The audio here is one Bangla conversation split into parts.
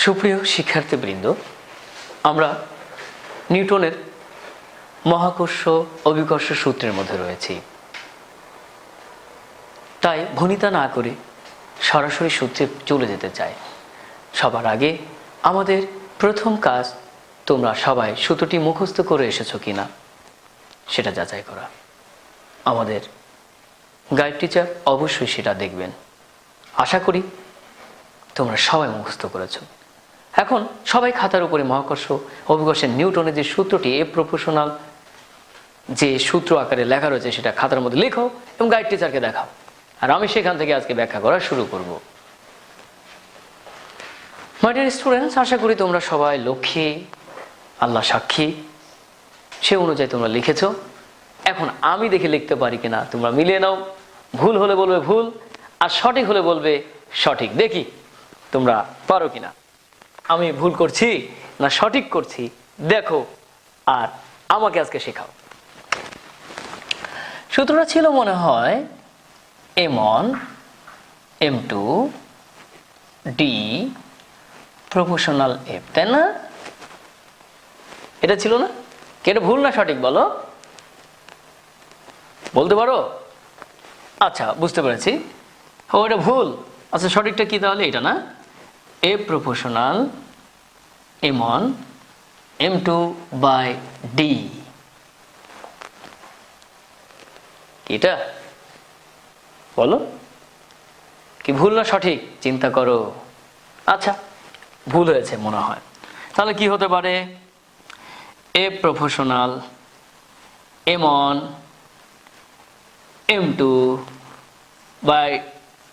সুপ্রিয় শিক্ষার্থীবৃন্দ, আমরা নিউটনের মহাকর্ষ অভিকর্ষ সূত্রের মধ্যে রয়েছি। তাই ভনিতা না করে সরাসরি সূত্রে চলে যেতে চাই। সবার আগে আমাদের প্রথম কাজ, তোমরা সবাই সূত্রটি মুখস্থ করে এসেছো কিনা সেটা যাচাই করা। আমাদের গাইড টিচার অবশ্যই সেটা দেখবেন। আশা করি তোমরা সবাই মুখস্থ করেছো। এখন সবাই খাতার উপরে মহাকর্ষ অভিকর্ষের নিউটনের যে সূত্রটি এ প্রপোর্শনাল যে সূত্র আকারে লেখা রয়েছে সেটা খাতার মধ্যে লেখো এবং গাইড টিচারকে দেখাও। আর আমি সেখান থেকে আজকে ব্যাখ্যা করা শুরু করব। মাই ডিয়ার স্টুডেন্টস, আশা করি তোমরা সবাই লক্ষ্মী, আল্লাহ সাক্ষী, সে অনুযায়ী তোমরা লিখেছো। এখন আমি দেখে লিখতে পারি কিনা তোমরা মিলিয়ে নাও। ভুল হলে বলবে ভুল, আর সঠিক হলে বলবে সঠিক। দেখি তোমরা পারো কিনা। আমি ভুল করছি না সঠিক করছি দেখো, আর আমাকে আজকে শেখাও। সূত্রটা ছিল মনে হয় m1 m2 d proportional f, তাই না? এটা ছিল না? এটা ভুল না সঠিক বলো, বলতে পারো? আচ্ছা, বুঝতে পেরেছি। ও, এটা ভুল। আচ্ছা, সঠিকটা কি তাহলে? এটা না, a proportional m1 m2 by d। এটা বলো, কি ভুল না সঠিক চিন্তা করো। আচ্ছা, ভুল হয়েছে মনে হয়। তাহলে কি হতে পারে? a proportional m1 m2 by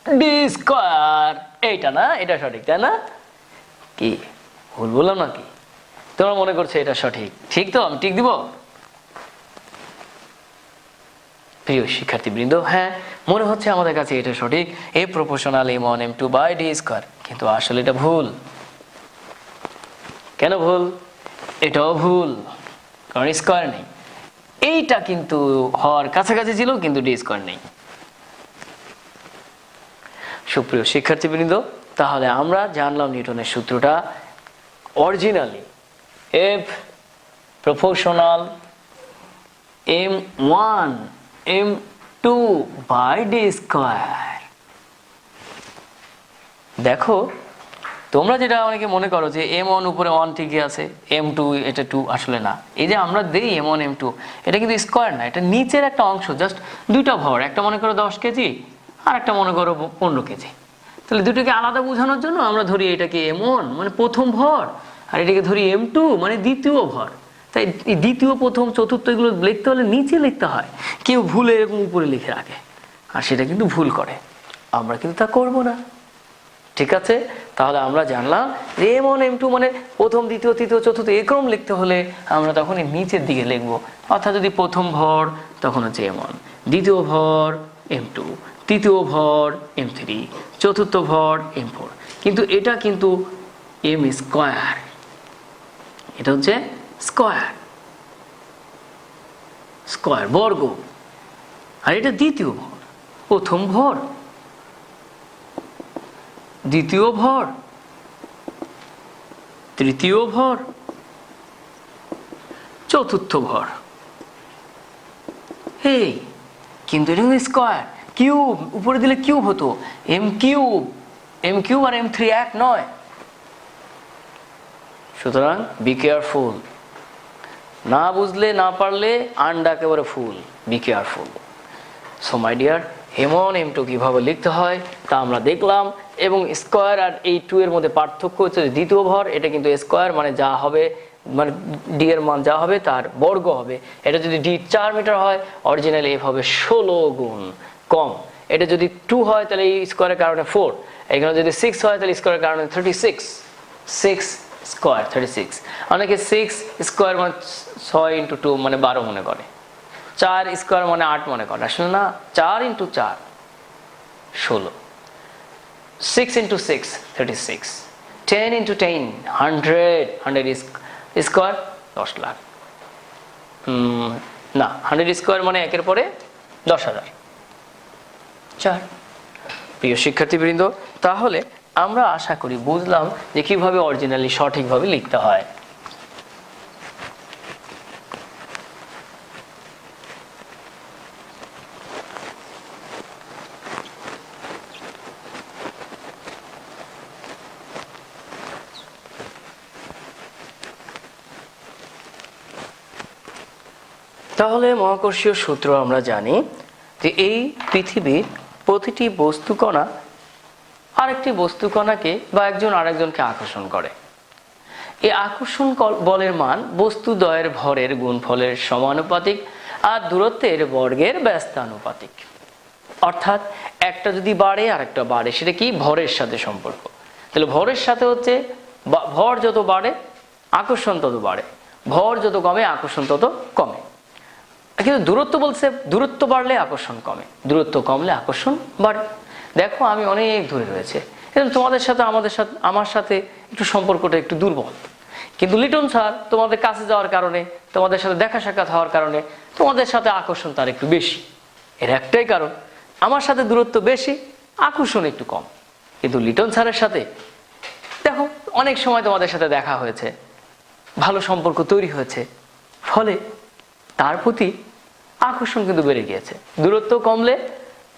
d square, এইটা না? এটা সঠিক, তাই না? কি ভুল বললাম নাকি? তোমরা মনে করছো এটা সঠিক? ঠিক তো? আমি ঠিক দিব? প্রিয় শিক্ষার্থীবৃন্দ, হ্যাঁ, মনে হচ্ছে আমাদের কাছে এটা সঠিক, এ proportional m1 m2 by d square. কিন্তু আসলে এটা ভুল। কেন ভুল? এটাও ভুল, কারণ স্কয়ার নেই। এইটা কিন্তু হওয়ার কাছাকাছি ছিল, কিন্তু d স্কয়ার নেই। সুপ্রিয় শিক্ষার্থীবৃন্দ, তাহলে আমরা জানলাম নিউটনের সূত্রটা originally f proportional m1 m2 by d square. দেখো, তোমরা যেটা অনেকে মনে করো যে m1 উপরে 1 ঠিকই আছে, m2 এটা 2, আসলে না। এই যে আমরা দেই m1 m2, এটা কিন্তু স্কয়ার না, এটা নিচের একটা অংশ, জাস্ট দুইটা ভর। একটা মনে করো 10 কেজি আর একটা মনে করো 15 কেজি। তাহলে দুটোকে আলাদা বোঝানোর জন্য আমরা ধরি এটাকে m1 মানে প্রথম ভর, আর এটাকে ধরি m2 মানে দ্বিতীয় ভর। তাই দ্বিতীয়, প্রথম, চতুর্থ এগুলো লিখতে হলে নিচে লিখতে হয়। কেউ ভুলে এরকম উপরে লিখে রাখে, আর সেটা কিন্তু ভুল করে। আমরা কিন্তু তা করব না, ঠিক আছে? তাহলে আমরা জানলাম যে m1 m2 মানে প্রথম, দ্বিতীয়, তৃতীয়, চতুর্থ এক্রম লিখতে হলে আমরা তখন নিচের দিকে লিখবো। অর্থাৎ যদি প্রথম ভর তখন হচ্ছে m1, দ্বিতীয় ভর m2, তৃতীয় ভর m3, চতুর্থ ভর m4। কিন্তু এটা কিন্তু m স্কয়ার, এটা হচ্ছে স্কয়ার, স্কয়ার বর্গ। আর এটা দ্বিতীয় ভর, প্রথম ভর, দ্বিতীয় ভর, তৃতীয় ভর, চতুর্থ ভর। এই কিন্তু এটা কিন্তু স্কয়ার, কিউব উপরে দিলে কিউব হতো, এম কিউব। এম কিউব আর m3 এক নয়। সুতরাং বি কেয়ারফুল। না বুঝলে, না পারলে আন্ডা একেবারে ফুল। Be careful. So my dear, m1 m2 কিভাবে লিখতে হয় তা আমরা দেখলাম। এবং স্কয়ার আর এই 2 এর মধ্যে পার্থক্য হচ্ছে দ্বিতীয় ভর, এটা কিন্তু স্কয়ার মানে যা হবে, মানে ডি এর মান যা হবে তার বর্গ হবে। এটা যদি ডি 4 মিটার হয়, অরিজিনালি এফ হবে 16 গুণ কম। এটা যদি 2 হয় তাহলে এই স্কয়ারের কারণে 4, এখানে যদি 6 হয় তাহলে স্কয়ারের কারণে 36, 6 স্কয়ার 36। অনেকে 6 স্কয়ার মানে 6 ইন্টু 2 মানে 12 মনে করে, 4 স্কয়ার মানে 8 মনে করে। আসলে না, 4 into 4 16, 6 into 6 36, 10 into 10 100, 100 square 10 lakh. না, 100 স্কয়ার মানে একের পরে 10,000। 4। প্রিয় শিক্ষার্থীবৃন্দ, তাহলে আমরা আশা করি বুঝলাম যে কিভাবে অরিজিনালি সঠিকভাবে লিখতে হয়। তাহলে মহাকর্ষীয় সূত্র আমরা জানি যে এই পৃথিবীর প্রতিটি বস্তুকণা আরেকটি বস্তুকণাকে বা একজন আরেকজনকে আকর্ষণ করে। এই আকর্ষণ বলের মান বস্তুদ্বয়ের ভরের গুণফলের সমানুপাতিক আর দূরত্বের বর্গের ব্যস্তানুপাতিক। অর্থাৎ একটা যদি বাড়ে আর একটা বাড়ে, সেটা কি ভরের সাথে সম্পর্ক। তাহলে ভরের সাথে হচ্ছে ভর যত বাড়ে আকর্ষণ তত বাড়ে, ভর যত কমে আকর্ষণ তত কমে। কিন্তু দূরত্ব বলছে দূরত্ব বাড়লে আকর্ষণ কমে, দূরত্ব কমলে আকর্ষণ বাড়ে। দেখো আমি অনেক দূরে রয়েছে, কিন্তু তোমাদের সাথে আমার সাথে একটু সম্পর্কটা একটু দুর্বল, কিন্তু লিটন স্যার তোমাদের কাছে যাওয়ার কারণে, তোমাদের সাথে দেখা সাক্ষাৎ হওয়ার কারণে তোমাদের সাথে আকর্ষণ তার একটু বেশি। এর একটাই কারণ, আমার সাথে দূরত্ব বেশি, আকর্ষণ একটু কম। কিন্তু লিটন স্যারের সাথে দেখো অনেক সময় তোমাদের সাথে দেখা হয়েছে, ভালো সম্পর্ক তৈরি হয়েছে, ফলে তার প্রতি আকর্ষণ কিন্তু বেড়ে গিয়েছে। দূরত্ব কমলে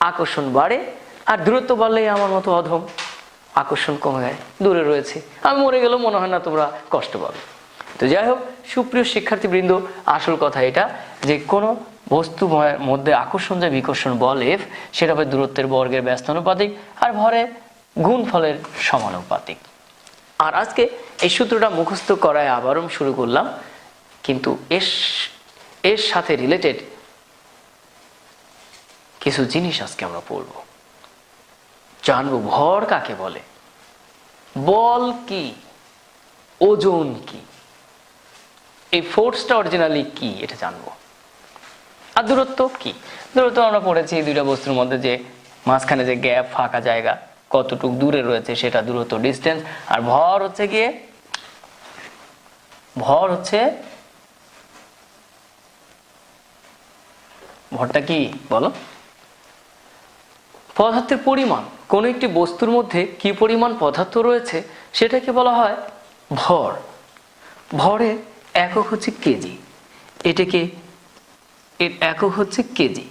আকর্ষণ বাড়ে, আর দূরত্ব বাড়লেই আমার মতো অধম, আকর্ষণ কমে যায়, দূরে রয়েছে, আমি মরে গেলেও মনে হয় না তোমরা কষ্ট পাবে। তো যাই হোক সুপ্রিয় শিক্ষার্থীবৃন্দ, আসল কথা এটা যে কোনো বস্তু মধ্যে আকর্ষণ যে বিকর্ষণ বল এফ, সেটা হবে দূরত্বের বর্গের ব্যস্তানুপাতিক আর ভরের গুণফলের সমানুপাতিক। আর আজকে এই সূত্রটা মুখস্থ করায় আবারও শুরু করলাম, কিন্তু এর সাথে রিলেটেড কিছু জিনিস আজকে আমরা পড়ব, জানবো ভর কাকে বলে, বল কি, ওজন কি, এই ফোর্সটা অরিজিনালি কি এটা জানবো, আর দূরত্ব কি। দূরত্ব আমরা পড়েছি এই দুইটা বস্তুর মধ্যে যে মাঝখানে যে গ্যাপ ফাঁকা জায়গা কতটুকু দূরে রয়েছে সেটা দূরত্ব ডিস্টেন্স। আর ভর হচ্ছে গিয়ে ভরটা কি বলো, পদার্থের পরিমাণ। কোন একটি বস্তুর মধ্যে কি পরিমাণ পদার্থ রয়েছে সেটাকে বলা হয় ভর। ভরের একক হচ্ছে কেজি, এটাকে এর একক হচ্ছে কেজি,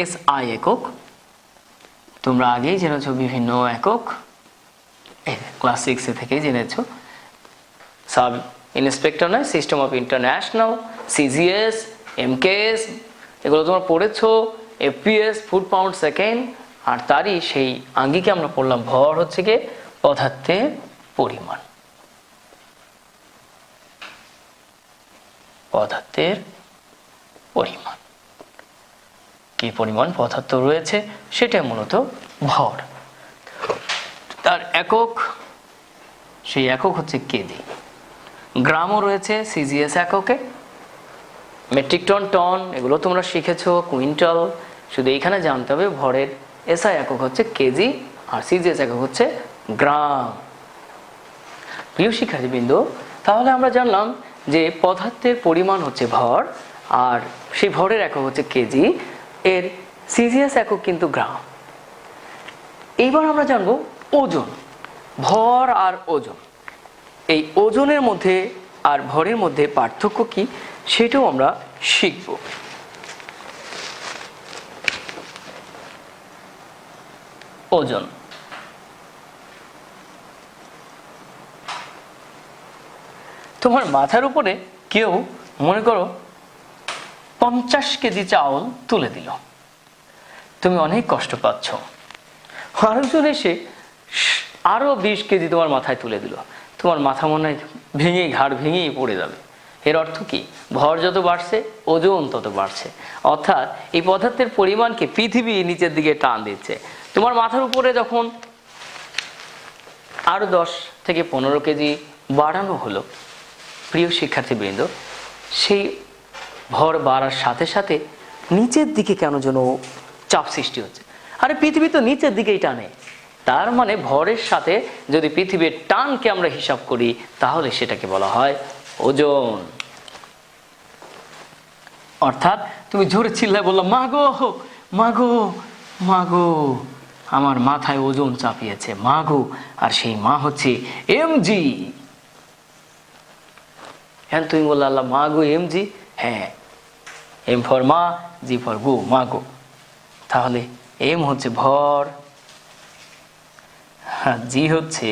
SI একক। তোমরা আগেই জেনেছো বিভিন্ন একক, ক্লাস 6 থেকেই জেনেছো। সাব ইন্সপেক্টর নয়, system of international, CGS, MKS, এগুলো তোমরা পড়েছো। FPS ফুট পাউন্ড সেকেন্ড, আর তারই সেই আঙ্গিকে আমরা পড়লাম ভর হচ্ছে গিয়ে পদার্থের পরিমাণ। পদার্থের পরিমাণ, কি পরিমাণ পদার্থ রয়েছে সেটা মূলত ভর। তার একক, সেই একক হচ্ছে কেজি। গ্রামও রয়েছে CGS এককে, মেট্রিক টন, টন এগুলো তোমরা শিখেছো, কুইন্টাল। শুধু এইখানে জানতে হবে ভরের SI একক হচ্ছে কেজি আর CGS একক হচ্ছে গ্রাম। প্রিয় শিক্ষার্থীবৃন্দ, তাহলে আমরা জানলাম যে পদার্থের পরিমাণ হচ্ছে ভর, আর সেই ভরের একক হচ্ছে কেজি, এর CGS একক কিন্তু গ্রাম। এইবার আমরা জানবো ওজন। ভর আর ওজন, এই ওজনের মধ্যে আর ভরের মধ্যে পার্থক্য কি সেটাও আমরা শিখব। ওজন, তোমার মাথার উপরে কেউ মনে করো 50 কেজি চাউল তুলে দিল, তুমি অনেক কষ্ট পাচ্ছ। আরেকজন এসে আরো 20 কেজি তোমার মাথায় তুলে দিল, তোমার মাথা মনে হয় ভেঙে, ঘাড় ভেঙেই পড়ে যাবে। এর অর্থ কি? ভর যত বাড়ছে ওজন তত বাড়ছে। অর্থাৎ এই পদার্থের পরিমাণকে পৃথিবী নিচের দিকে টান দিচ্ছে। তোমার মাথার উপরে যখন আরো 10 থেকে 15 কেজি বাড়ানো হলো, প্রিয় শিক্ষার্থীবৃন্দ, সেই ভর বাড়ার সাথে সাথে নিচের দিকে কেন যেন চাপ সৃষ্টি হচ্ছে। আরে পৃথিবী তো নিচের দিকেই টানে, তার মানে ভরের সাথে যদি পৃথিবীর টানকে আমরা হিসাব করি তাহলে সেটাকে বলা হয় ওজন। অর্থাৎ তুমি জোরে চিল্লায় বললাম মাগো মাগো মাগো, আমার মাথায় ওজন চাপিয়েছে মা গো, আর সেই মা হচ্ছে এমজি। হ্যাঁ তুমি বললে আল্লাহ মা গো এমজি, হ্যাঁ এম ফর মা, জি ফর গো, মা গো। তাহলে এম হচ্ছে ভর, জি হচ্ছে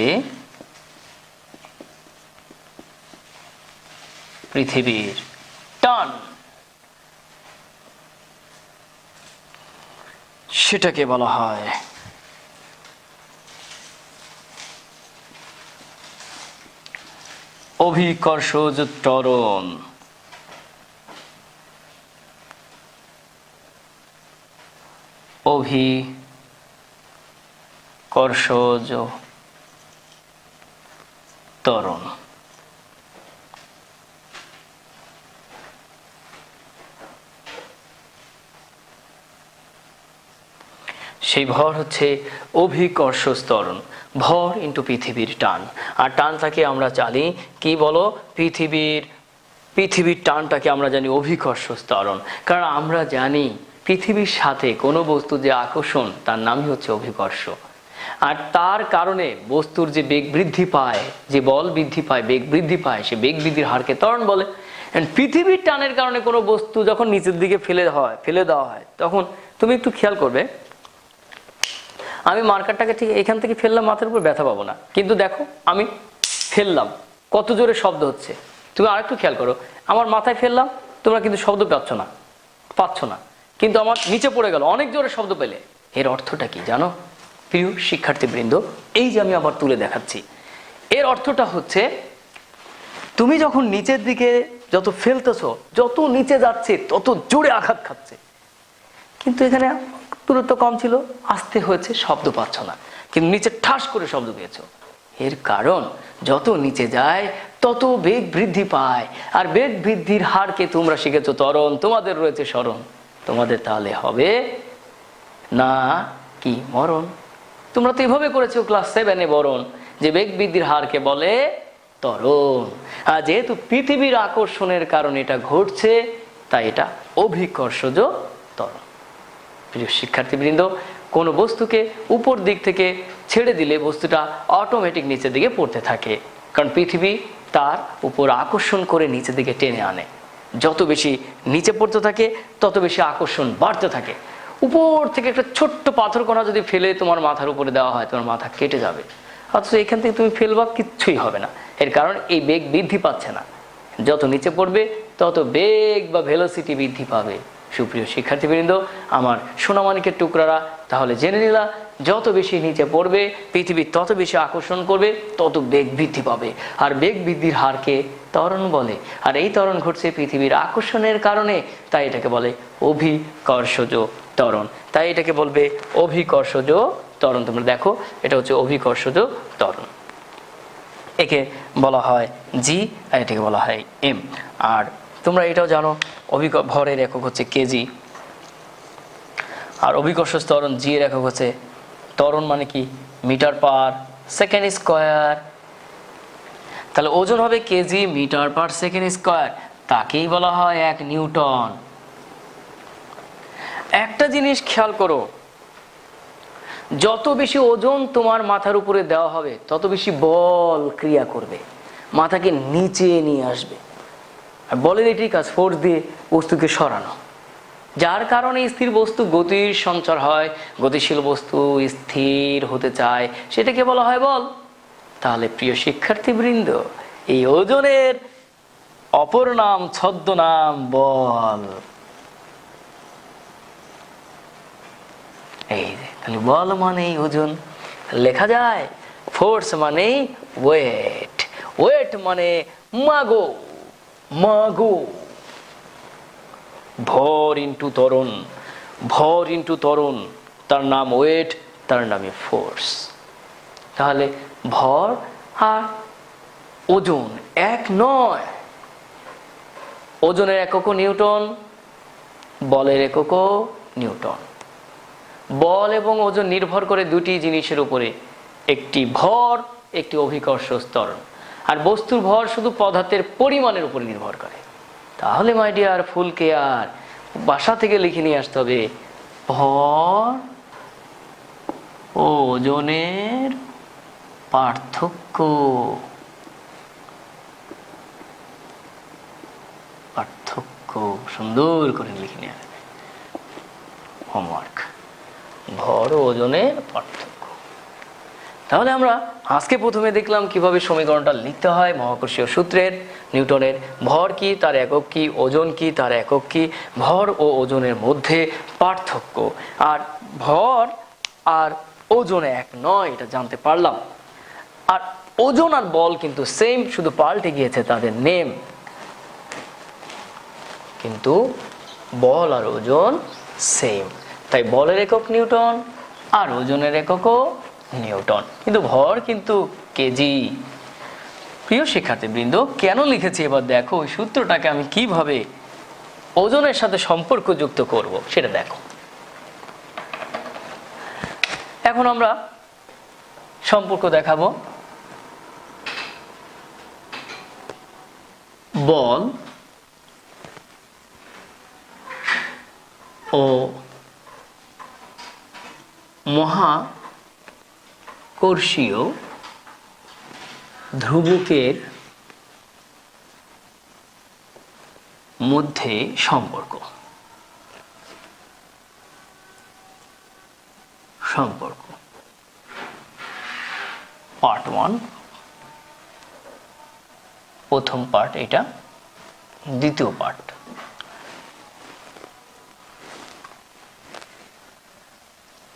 পৃথিবীর টান, সেটাকে বলা হয় অভিকর্ষজ ত্বরণ। অভিকর্ষজ ত্বরণ। সেই ভর হচ্ছে অভিকর্ষজ ত্বরণ, ভর ইন্টু পৃথিবীর টান। আর টানটাকে আমরা জানি কি বলো, পৃথিবীর টানটাকে আমরা জানি অভিকর্ষজ ত্বরণ। কারণ আমরা জানি পৃথিবীর সাথে কোনো বস্তু যে আকর্ষণ তার নামই হচ্ছে অভিকর্ষ। আর তার কারণে বস্তুর যে বেগ বৃদ্ধি পায়, যে বল বৃদ্ধি পায়, বেগ বৃদ্ধি পায়, সে বেগ বৃদ্ধির হারকে ত্বরণ বলে। পৃথিবীর টানের কারণে কোনো বস্তু যখন নিচের দিকে ফেলে দেওয়া হয় তখন তুমি একটু খেয়াল করবে, আমি মার্কারটাকে ঠিক এখান থেকে ফেললাম, মাথার উপর ব্যথা পাবো না, কিন্তু দেখো আমি ফেললাম কত জোরে শব্দ হচ্ছে। তুমি আরেকটু খেয়াল করো, আমার মাথায় ফেললাম, তোমরা কিন্তু শব্দ পাচ্ছ না, কিন্তু আমার নিচে পড়ে গেল, অনেক জোরে শব্দ পেলে। এর অর্থটা কি জানো প্রিয় শিক্ষার্থীবৃন্দ? এই যে আমি আবার তুলে দেখাচ্ছি, এর অর্থটা হচ্ছে তুমি যখন নিচের দিকে যত ফেলতেছো, যত নিচে যাচ্ছে তত জোরে আঘাত খাচ্ছে, কিন্তু এখানে দূরত্ব কম ছিল, আস্তে হয়েছে, শব্দ পাচ্ছ না, কিন্তু নিচে ঠাস করে শব্দ পেয়েছ। এর কারণ যত নিচে যায় তত বেগ বৃদ্ধি পায়, আর বেগ বৃদ্ধির হারকে তোমরা শিখেছো ত্বরণ, তোমাদের রয়েছে স্মরণ। তোমাদের তাহলে হবে না কি মরণ। তোমরা তো এভাবে করেছো ক্লাস 7-এ বরণ, যে বেগ বৃদ্ধির হারকে বলে ত্বরণ। আর যেহেতু পৃথিবীর আকর্ষণের কারণে এটা ঘটছে, তাই এটা অভিকর্ষজ ত্বরণ। প্রিয় শিক্ষার্থীবৃন্দ, কোনো বস্তুকে উপর দিক থেকে ছেড়ে দিলে বস্তুটা অটোমেটিক নিচের দিকে পড়তে থাকে, কারণ পৃথিবী তার উপর আকর্ষণ করে নিচের দিকে টেনে আনে। যত বেশি নিচে পড়তে থাকে তত বেশি আকর্ষণ বাড়তে থাকে। উপর থেকে একটা ছোট্ট পাথর কণা যদি ফেলে তোমার মাথার উপরে দেওয়া হয়, তোমার মাথা কেটে যাবে, অথচ এখান থেকে তুমি ফেলবা, কিচ্ছুই হবে না। এর কারণ এই বেগ বৃদ্ধি পাচ্ছে না, যত নিচে পড়বে তত বেগ বা ভেলোসিটি বৃদ্ধি পাবে। সুপ্রিয় শিক্ষার্থীবৃন্দ, আমার সোনামানিকের টুকরারা, তাহলে জেনে নিলা যত বেশি নিচে পড়বে পৃথিবী তত বেশি আকর্ষণ করবে, তত বেগ বৃদ্ধি পাবে। আর বেগ বৃদ্ধির হারকে ত্বরণ বলে। আর এই ত্বরণ ঘটছে পৃথিবীর আকর্ষণের কারণে, তাই এটাকে বলে অভিকর্ষজ ত্বরণ। তাই এটাকে বলবে অভিকর্ষজ ত্বরণ। তোমরা দেখো, এটা হচ্ছে অভিকর্ষজ ত্বরণ। একে বলা হয় জি, আর এটাকে বলা হয় এম। আর তোমরা এটাও জানো ভরের একক হচ্ছে কেজি, আর অভিকর্ষজ ত্বরণ জি এর একক হচ্ছে, ত্বরণ মানে কি মিটার পার সেকেন্ড স্কোয়ার। তাহলে ওজন হবে kg metre per second square, তাকেই বলা হয় 1 নিউটন। একটা জিনিস খেয়াল করো, যত বেশি ওজন তোমার মাথার উপরে দেওয়া হবে তত বেশি বল ক্রিয়া করবে, মাথাকে নিচে নিয়ে আসবে। আর বলের এটি কাজ, ফোর্স দিয়ে বস্তুকে সরানো, যার কারণে স্থির বস্তু গতির সঞ্চার হয়। গতিশীল বস্তু স্থির হতে চায়, সেটাকে বলা হয় বল। তাহলে প্রিয় শিক্ষার্থীবৃন্দ, এই ওজনের অপর নাম, ছদ্মনাম বল। এই যে তাহলে বল মানেই ওজন, লেখা যায় ফোর্স মানেই ওয়েট, ওয়েট মানে মাগো, মাগো। ভর ইন্টু ত্বরণ, ভর ইন্টু ত্বরণ, তার নাম ওয়েট, তার নামে ফোর্স। তাহলে ভর আর ওজন এক নয়। ওজনের এককও নিউটন, বলের এককও নিউটন। বল এবং ওজন নির্ভর করে দুটি জিনিসের উপরে, একটি ভর, একটি অভিকর্ষজ ত্বরণ। আর বস্তুর ভর শুধু পদার্থের পরিমাণের উপর নির্ভর করে। তাহলে মাই ডিয়ার ফুল কেয়ার, বাসা থেকে লিখে নিয়ে আসতে হবে ভর ও ওজনের পার্থক্য। পার্থক্য সুন্দর করে লিখে নেওয়া হোমওয়ার্ক, ভর ও ওজনের পার্থক্য। তাহলে আমরা আজকে প্রথমে দেখলাম কিভাবে সমীকরণটা লিখতে হয় মহাকর্ষীয় সূত্রের, নিউটনের ভর কি তার একক কি, ওজন কি তার একক কি, ভর ও ওজনের মধ্যে পার্থক্য, আর ভর আর ওজন এক নয় এটা জানতে পারলাম। আর ওজন আর বল কিন্তু সেম, শুধু পাল্টে গিয়েছে তাদের নেম, কিন্তু বল আর ওজন সেম। তাই বলের একক নিউটন আর ওজনের এককও নিউটন, কিন্তু ভর কিন্তু কেজি। প্রিয় শিক্ষার্থীবৃন্দ, কেন লিখেছি এবার দেখো, ওই সূত্রটাকে আমি কিভাবে ওজনের সাথে সম্পর্ক যুক্ত করব সেটা দেখো। এখন আমরা সম্পর্ক দেখাবো। বল ও মহাকর্ষীয় ধ্রুবকের মধ্যে সম্পর্ক। পার্ট 1, প্রথম পার্ট এটা, দ্বিতীয় পার্ট।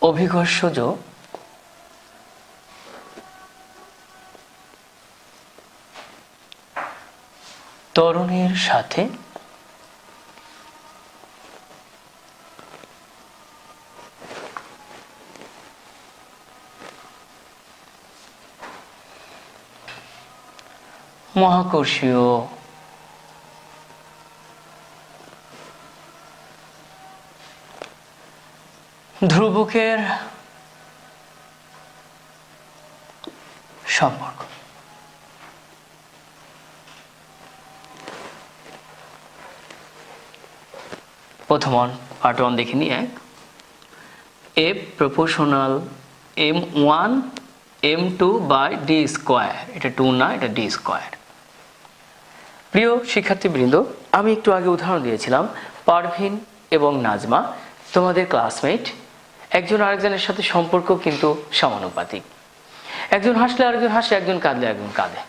অভিকর্ষজ ত্বরণের সাথে মহাকর্ষীয় ধ্রুবকের সম্পর্ক। প্রথম পার্ট 1 দেখে নিই। এক, F proportional m1 m2 by D square. এটা 2 না, এটা ডি স্কোয়ার। প্রিয় শিক্ষার্থীবৃন্দ, আমি একটু আগে উদাহরণ দিয়েছিলাম, পারভিন এবং নাজমা তোমাদের ক্লাসমেট, একজন আরেকজনের সাথে সম্পর্ক কিন্তু সমানুপাতিক। একজন হাসলে আরেকজন হাসে, একজন কাঁদলে একজন কাঁদে,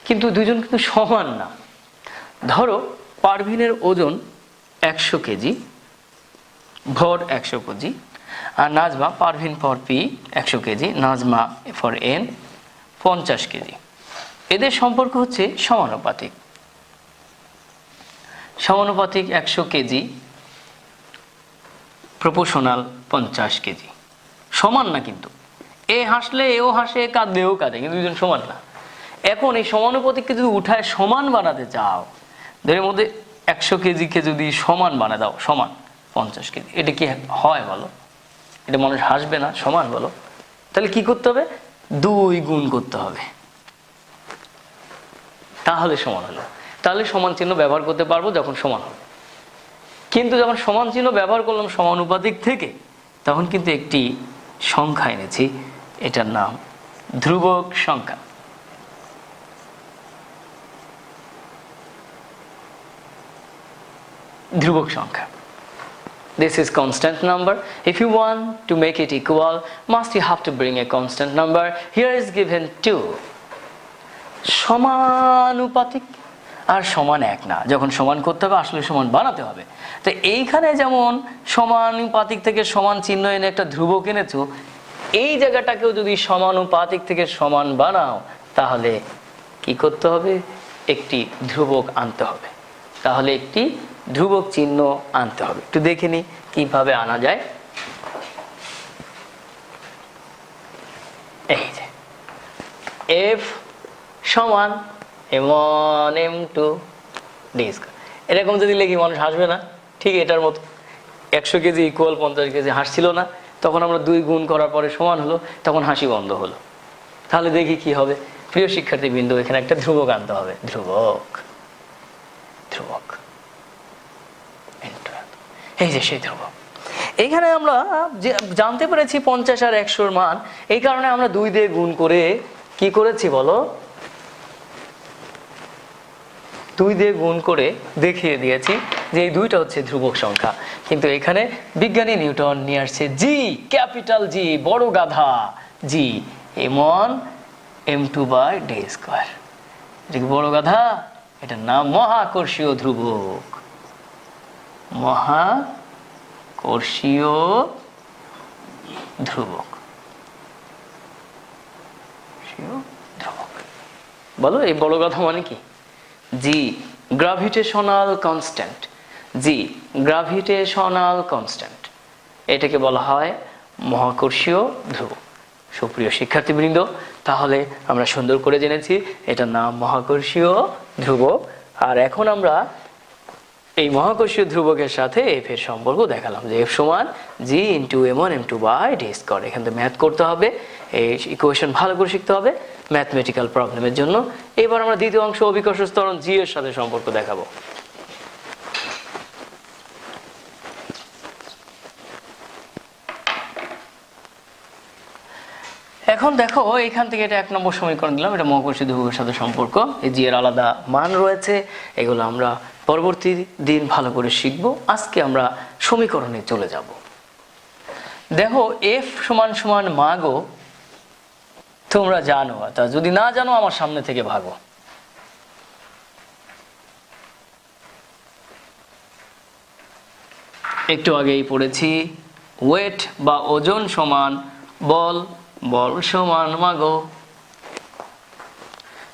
কিন্তু দুজন কিন্তু সমান না। ধরো পারভিনের ওজন 100 কেজি, ভর 100 কেজি, আর Nazma, Parveen for P 100 kg, Nazma for N 50 kg. এদের সম্পর্ক হচ্ছে সমানুপাতিক। 100 কেজি প্রপোর্শনাল 50 কেজি, সমান না কিন্তু। এ হাসলে এও হাসে, কাঁদলে এও কাঁদে, কিন্তু দুজন সমান না। এখন এই সমানুপাতিককে যদি উঠায় সমান বানাতে চাও, এর মধ্যে 100 কেজিকে যদি সমান বানা দাও, সমান 50 কেজি, এটা কি হয় বলো? এটা মানুষ হাসবে না? সমান বলো? তাহলে কি করতে হবে? 2 গুণ করতে হবে, তাহলে সমান হলো। তাহলে সমান চিহ্ন ব্যবহার করতে পারবো যখন সমান হবে। কিন্তু যখন সমান চিহ্ন ব্যবহার করলাম সমানুপাতিক থেকে, তখন কিন্তু একটি সংখ্যা এনেছি, এটার নাম ধ্রুবক সংখ্যা। ধ্রুবক সংখ্যা, this is constant number. If you want to make it equal, must you have to bring a constant number. Here is given 2. সমানুপাতিক আর সমান এক না, যখন সমান করতে হবে আসলে সমান বানাতে হবে। তো এইখানে যেমন সমানুপাতিক থেকে সমান চিহ্ন এনে একটা ধ্রুবক এনেছো, এই জায়গাটাকেও যদি সমানুপাতিক থেকে সমান বানাও, তাহলে কি করতে হবে? একটি ধ্রুবক আনতে হবে। তাহলে একটি ধ্রুবক চিহ্ন আনতে হবে। একটু দেখে নি কিভাবে আনা যায়। এই যে F সমান m1 m2 d স্কয়ার, এরকম যদি লিখি মানুষ হাসবে না? ঠিক এটার মতো 100 কেজি ইকুয়াল 50 কেজি, হাসছিল না? তখন আমরা 2 গুণ করার পরে সমান হলো, তখন হাসি বন্ধ হলো। তাহলে দেখি কি হবে। প্রিয় শিক্ষার্থীবৃন্দ, এখানে একটা ধ্রুবক আনতে হবে। ধ্রুবক, ধ্রুবক, এই যে সেই ধ্রুবক। এখানে আমরা জানতে পেরেছি 50 আর 100 মান, এই কারণে আমরা 2 দিয়ে গুণ করে কি করেছি বলো, 2 দিয়ে গুণ করে দেখিয়ে দিয়েছি যে এই দুইটা হচ্ছে ধ্রুবক সংখ্যা। কিন্তু এখানে বিজ্ঞানী নিউটন নিয়ে আসছে জি, ক্যাপিটাল জি, বড় গাধা জি, m1 m2 by D square. এটা কি বড় গাধা? এটার নাম মহাকর্ষীয় ধ্রুবক। মহাকর্ষীয় ধ্রুবক। বলো এই বড় গাধা মানে কি? জি, গ্র্যাভিটেশনাল কনস্ট্যান্ট। জি, গ্র্যাভিটেশনাল কনস্ট্যান্ট, এটাকে বলা হয় মহাকর্ষীয় ধ্রুবক। সুপ্রিয় শিক্ষার্থীবৃন্দ, তাহলে আমরা সুন্দর করে জেনেছি এটার নাম মহাকর্ষীয় ধ্রুবক। আর এখন আমরা এই মহাকর্ষীয় ধ্রুবকের সাথে এফ এর সম্পর্ক দেখালাম যে এফ সমান G into m1 m2 by D square. এখান থেকে ম্যাথ করতে হবে, এই ইকুয়েশন ভালো করে শিখতে হবে ম্যাথমেটিক্যাল প্রবলেমের জন্য। এবার আমরা দ্বিতীয় অংশ অভিকর্ষ ত্বরণ জি এর সাথে সম্পর্ক দেখাবো। এখন দেখো এখান থেকে এটা 1 নম্বর সমীকরণ দিলাম, এটা মহাকর্ষীয় ধ্রুবকের সাথে সম্পর্ক। এই জি এর আলাদা মান রয়েছে, এগুলো আমরা পরবর্তী দিন ভালো করে শিখব। আজকে আমরা সমীকরণে চলে যাব। দেখো এফ সমান সমান মাগো তোমরা জানো, তা যদি না জানো আমার সামনে থেকে ভাগো। একটু আগেই পড়েছি ওয়েট বা ওজন সমান বল, বল সমান মাগো।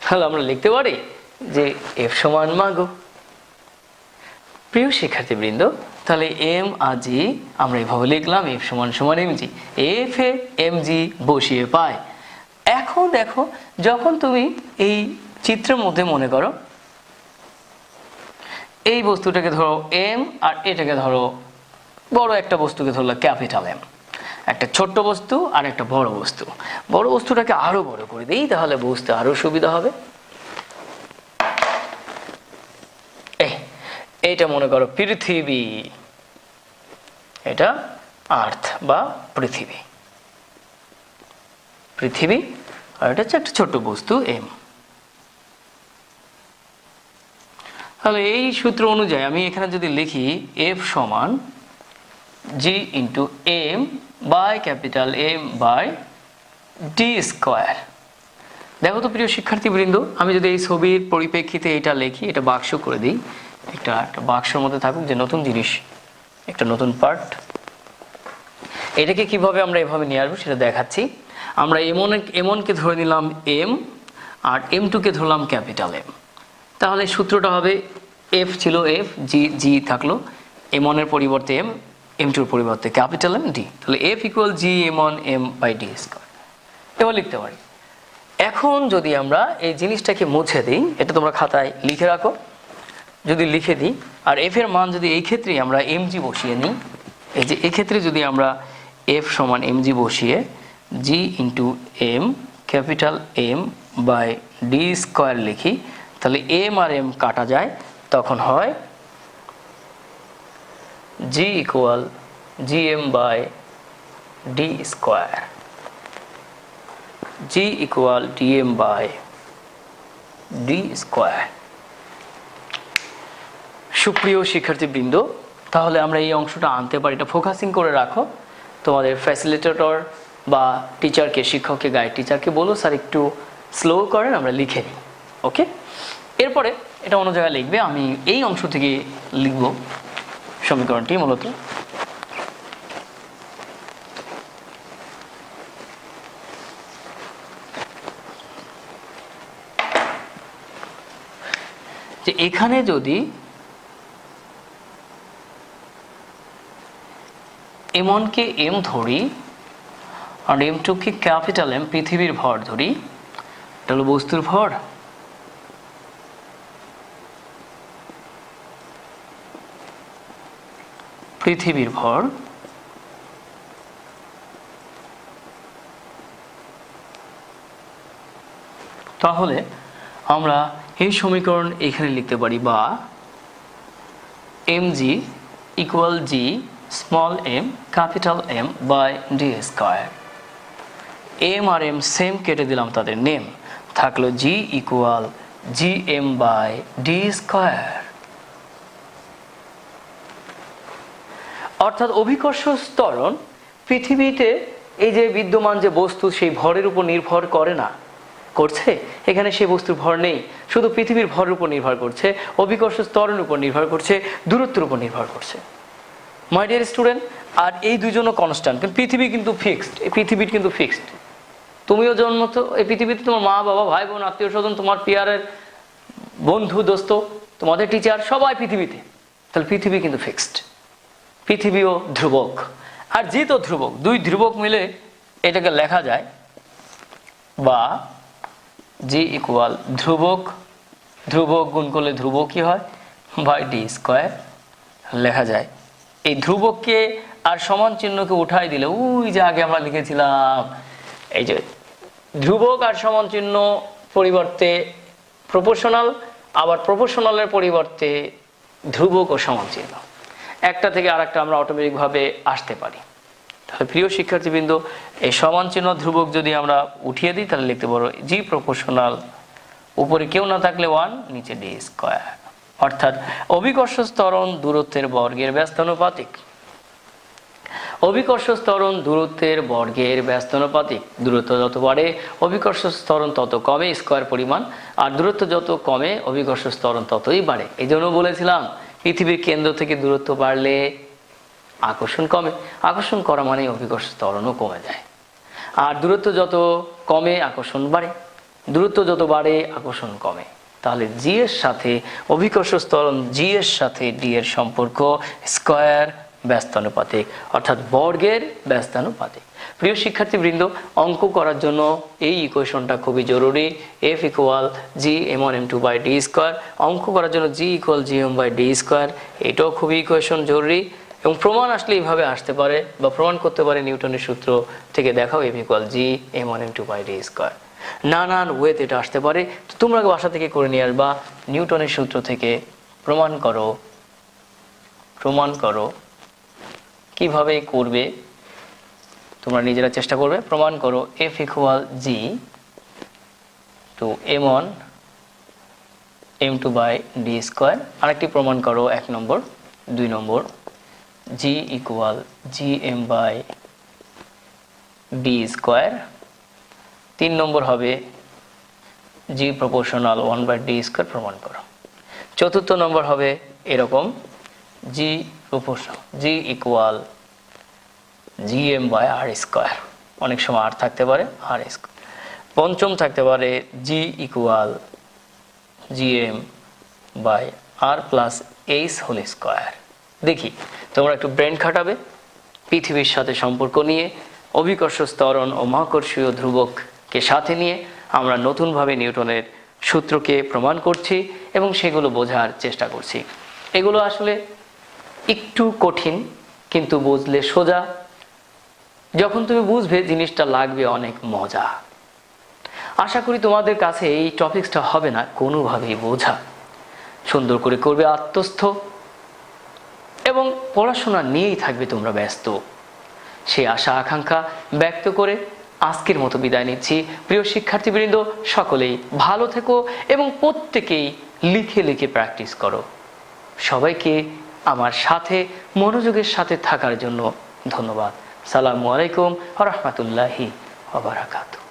তাহলে আমরা লিখতে পারি যে এফ সমান মাগো। প্রিয় শিক্ষার্থীবৃন্দ, তাহলে এম আর জি আমরা এভাবে লিখলাম, এফ সমান সমান এম জি। এফ এ এম জি বসিয়ে পাই। এখন দেখো যখন তুমি এই চিত্রের মধ্যে মনে করো এই বস্তুটাকে ধরো এম আর এটাকে ধরো বড় একটা বস্তুকে ধরলো ক্যাপিটাল এম, একটা ছোট্ট বস্তু আর একটা বড় বস্তু। বড় বস্তুটাকে আরো বড় করে দিই, তাহলে বুঝতে আরো সুবিধা হবে। এইটা মনে করো পৃথিবী, এটা আর্থ বা পৃথিবী, পৃথিবী, আর এটা হচ্ছে একটা ছোট্ট বস্তু এম। তাহলে এই সূত্র অনুযায়ী আমি এখানে যদি লিখি এফ সমান G into M by capital M by D square. দেখো তো প্রিয় শিক্ষার্থীবৃন্দ, আমি যদি এই ছবির পরিপ্রেক্ষিতে এটা লিখি, এটা বাক্স করে দিই, একটা বাক্সের মধ্যে থাকুক যে নতুন জিনিস, একটা নতুন পার্ট। এটাকে কিভাবে আমরা এভাবে নিয়ে আসবো সেটা দেখাচ্ছি। আমরা এমনকে ধরে নিলাম এম আর এম টুকে ধরলাম ক্যাপিটাল এম। তাহলে সূত্রটা হবে এফ ছিল এফ, জি জি থাকলো, এম ওয়ানের পরিবর্তে এম, এম টুর পরিবর্তে ক্যাপিটাল এম ডি। তাহলে F equal G M one M by D square, এবার লিখতে পারি। এখন যদি আমরা এই জিনিসটাকে মুছে দিই, এটা তোমরা খাতায় লিখে রাখো, যদি লিখে দিই আর এফ এর মান যদি এই ক্ষেত্রে আমরা এম জি বসিয়ে নিই, এই যে এক্ষেত্রে যদি আমরা এফ সমান এম জি বসিয়ে G into M capital M by D square লিখি, তাহলে এম আর এম কাটা যায়, তখন হয় G equal G M by D square, G equal D M by D square. সুপ্রিয় শিক্ষার্থীবৃন্দ, তাহলে আমরা এই অংশটা আনতে পারি, এটা ফোকাসিং করে রাখো। তোমাদের ফ্যাসিলিটেটর বা টিচারকে, শিক্ষককে, গাইড টিচারকে বলো স্যার একটু স্লো করেন, আমরা লিখে নিই। ওকে, এরপরে এটা অন্য জায়গায় লিখবে, আমি এই অংশ থেকে লিখব সমীকরণটি মূলত। যে এখানে যদি এম ওয়ানকে এম ধরি আর এম টুকে ক্যাপিটাল এম, পৃথিবীর ভর ধরি, এটা হলো বস্তুর ভর, পৃথিবীর ভর, তাহলে আমরা এই সমীকরণ এখানে লিখতে পারি, বা M G equal G small M capital M by D square. M আর এম সেম কেটে দিলাম তাদের নেম, থাকলো G equal G M by D square. অর্থাৎ অভিকর্ষ ত্বরণ পৃথিবীতে এই যে বিদ্যমান যে বস্তু সেই ভরের উপর নির্ভর করে না, করছে? এখানে সেই বস্তুর ভর নেই, শুধু পৃথিবীর ভরের উপর নির্ভর করছে, অভিকর্ষ ত্বরণের উপর নির্ভর করছে, দূরত্বের উপর নির্ভর করছে। মাই ডিয়ার স্টুডেন্ট, আর এই দুজনও কনস্ট্যান্ট, কিন্তু পৃথিবী কিন্তু ফিক্সড। এই পৃথিবীর কিন্তু ফিক্সড। তুমিও জন্ম তো এই পৃথিবীতে, তোমার মা বাবা ভাই বোন আত্মীয় স্বজন তোমার পিয়ারের বন্ধু দোস্ত তোমাদের টিচার সবাই পৃথিবীতে, তাহলে পৃথিবী কিন্তু ফিক্সড। পৃথিবীও ধ্রুবক আর জি তো ধ্রুবক, দুই ধ্রুবক মিলে এটাকে লেখা যায়, বা জি ইকুয়াল ধ্রুবক, ধ্রুবক গুণ করলে ধ্রুবক কি হয় বাই ডি স্কোয়ার লেখা যায়। এই ধ্রুবককে আর সমান চিহ্নকে উঠাই দিলে ওই যে আগে আমরা লিখেছিলাম, এই যে ধ্রুবক আর সমান চিহ্ন পরিবর্তে প্রপোর্শনাল, আবার প্রপোর্শনালের পরিবর্তে ধ্রুবক ও সমান চিহ্ন, একটা থেকে আরেকটা আমরা অটোমেটিকভাবে আসতে পারি। তাহলে প্রিয় শিক্ষার্থীবৃন্দ, এই সমান চিহ্ন ধ্রুবক যদি আমরা উঠিয়ে দিই তাহলে লিখতে পারো জি প্রপোর্শনাল, উপরে কেউ না থাকলে 1, নিচে ডি স্কোয়ার। অর্থাৎ অভিকর্ষ ত্বরণ দূরত্বের বর্গের ব্যস্তানুপাতিক। অভিকর্ষ ত্বরণ দূরত্বের বর্গের ব্যস্তানুপাতিক। দূরত্ব যত বাড়ে অভিকর্ষ ত্বরণ তত কমে স্কোয়ার পরিমাণ, আর দূরত্ব যত কমে অভিকর্ষ ত্বরণ ততই বাড়ে। এই জন্য বলেছিলাম পৃথিবীর কেন্দ্র থেকে দূরত্ব বাড়লে আকর্ষণ কমে, আকর্ষণ করা মানে অভিকর্ষ ত্বরণও কমে যায়। আর দূরত্ব যত কমে আকর্ষণ বাড়ে, দূরত্ব যত বাড়ে আকর্ষণ কমে। তাহলে জি এর সাথে অভিকর্ষ ত্বরণ, জি এর সাথে ডি এর সম্পর্ক স্কোয়ার ব্যস্তানুপাতিক, অর্থাৎ বর্গের ব্যস্তানুপাতিক। প্রিয় শিক্ষার্থীবৃন্দ, অঙ্ক করার জন্য এই ইকুয়েশনটা খুবই জরুরি, এফ ইকুয়াল জি এম1 এম2 বাই ডি স্কোয়ার। অঙ্ক করার জন্য G equal G M by D square, এটাও খুবই ইকুয়েশন জরুরি। এবং প্রমাণ আসলে এইভাবে আসতে পারে, বা প্রমাণ করতে পারে নিউটনের সূত্র থেকে, দেখাও এফ ইকুয়াল জি এম1 এম2 বাই ডি স্কোয়ার। নানান ওয়েতে এটা আসতে পারে, তো তোমরা বাসা থেকে করে নিয়ে আসবা, নিউটনের সূত্র থেকে প্রমাণ করো। প্রমাণ করো কিভাবে করবে তোমরা নিজেরা চেষ্টা করবে। প্রমাণ করো এফ ইকুয়াল জি টু এম1 এম2 বাই ডি স্কোয়ার। আরেকটি প্রমাণ করো 1 নম্বর। 2 নম্বর G equal G M by D square. 3 নম্বর হবে G proportional 1 by D square প্রমাণ করো। 4র্থ নম্বর হবে এরকম, G proportional G equal G M by R square, অনেক সময় আর থাকতে পারে আর স্কোয়ার। 5ম থাকতে পারে G equal G M by R plus H whole square. দেখি তোমরা একটু ব্রেন খাটাবে, পৃথিবীর সাথে সম্পর্ক নিয়ে অভিকর্ষ ত্বরণ ও মহাকর্ষীয় ধ্রুবককে সাথে নিয়ে আমরা নতুনভাবে নিউটনের সূত্রকে প্রমাণ করছি এবং সেগুলো বোঝার চেষ্টা করছি। এগুলো আসলে একটু কঠিন, কিন্তু বুঝলে সোজা। যখন তুমি বুঝবে জিনিসটা লাগবে অনেক মজা। আশা করি তোমাদের কাছে এই টপিকসটা হবে না কোনোভাবেই বোঝা। সুন্দর করে করবে আত্মস্থ এবং পড়াশোনা নিয়েই থাকবে তোমরা ব্যস্ত। সেই আশা আকাঙ্ক্ষা ব্যক্ত করে আজকের মতো বিদায় নিচ্ছি। প্রিয় শিক্ষার্থীবৃন্দ, সকলেই ভালো থেকো এবং প্রত্যেকেই লিখে লিখে প্র্যাকটিস করো। সবাইকে আমার সাথে মনোযোগের সাথে থাকার জন্য ধন্যবাদ। সালামু আলাইকুম ওয়া রাহমাতুল্লাহি ওয়া বারাকাতুহু।